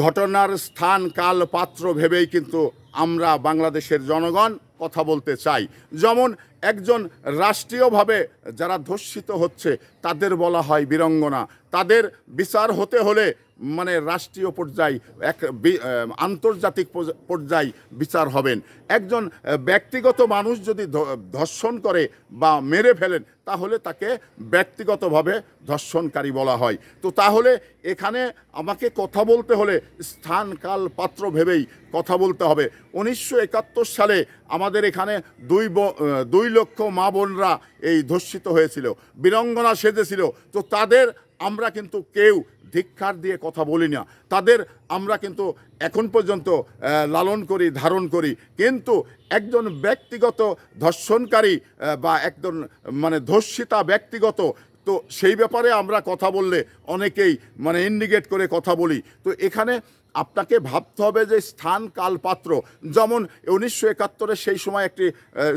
ঘটনার স্থান কাল পাত্র ভেবেই কিন্তু আমরা বাংলাদেশের জনগণ কথা বলতে চাই। যেমন একজন রাষ্ট্রীয়ভাবে যারা ধর্ষিত হচ্ছে তাদের বলা হয় বীরাঙ্গনা, তাদের বিচার হতে হলে মানে রাষ্ট্রীয় পর্যায়ে আন্তর্জাতিক পর্যায়ে বিচার হবেন। একজন ব্যক্তিগত মানুষ যদি ধর্ষণ করে বা মেরে ফেলেন তাহলে তাকে ব্যক্তিগতভাবে ধর্ষণকারী বলা হয়। তো তাহলে এখানে আমাকে কথা বলতে হলে স্থান কাল পাত্র ভেবেই কথা বলতে হবে। 1971 সালে আমাদের এখানে 2 লক্ষ মা বোনরা এই ধর্ষিত হয়েছিল, বীরাঙ্গনা সেজেছিল। তো তাদের আমরা কিন্তু কেউ ধিক্কার দিয়ে কথা বলি না, তাদের আমরা কিন্তু এখন পর্যন্ত লালন করি, ধারণ করি। কিন্তু একজন ব্যক্তিগত ধর্ষণকারী বা একজন মানে ধর্ষিতা ব্যক্তিগত, তো সেই ব্যাপারে আমরা কথা বললে অনেকেই মানে ইন্ডিকেট করে কথা বলি। তো এখানে আপনাকে ভাবতে হবে যে স্থান কাল পাত্র। যেমন 1971 সেই সময় একটি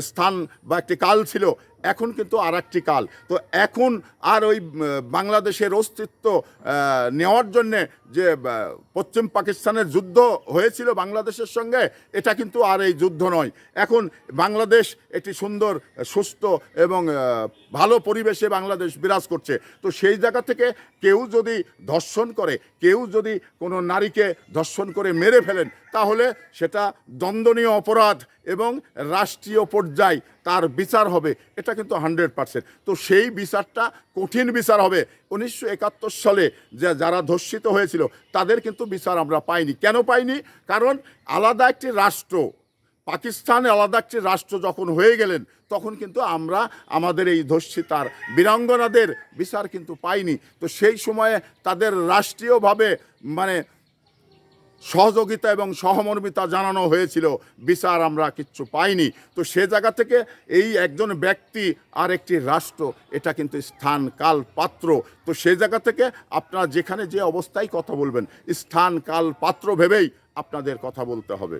স্থান বা একটি কাল ছিল, এখন কিন্তু আর একটি কাল। তো এখন আর ওই বাংলাদেশের অস্তিত্ব নেওয়ার জন্যে যে পশ্চিম পাকিস্তানের যুদ্ধ হয়েছিল বাংলাদেশের সঙ্গে, এটা কিন্তু আর এই যুদ্ধ নয়। এখন বাংলাদেশ একটি সুন্দর, সুস্থ এবং ভালো পরিবেশে বাংলাদেশ বিরাজ করছে। তো সেই জায়গা থেকে কেউ যদি ধর্ষণ করে, কেউ যদি কোনো নারীকে ধর্ষণ করে মেরে ফেলেন, তাহলে সেটা দণ্ডনীয় অপরাধ এবং রাষ্ট্রীয় পর্যায়ে তার বিচার হবে। এটা কিন্তু 100%। তো সেই বিচারটা কঠিন বিচার হবে। 1971 সালে যারা ধর্ষিত হয়েছিল তাদের কিন্তু বিচার আমরা পাইনি। কেন পাইনি? কারণ আলাদা একটি রাষ্ট্র, পাকিস্তান আলাদা একটি রাষ্ট্র যখন হয়ে গেলেন, তখন কিন্তু আমরা আমাদের এই ধর্ষিতার বীরাঙ্গনাদের বিচার কিন্তু পাইনি। তো সেই সময়ে তাদের রাষ্ট্রীয়ভাবে মানে সহযোগিতা এবং সহমর্মিতা জানানো হয়েছিল, বিচার আমরা কিচ্ছু পাইনি। তো সে জায়গা থেকে এই একজন ব্যক্তি আর একটি রাষ্ট্র, এটা কিন্তু স্থান কাল পাত্র। তো সে জায়গা থেকে আপনারা যেখানে যে অবস্থায় কথা বলবেন, স্থান কাল পাত্র ভেবেই আপনাদের কথা বলতে হবে।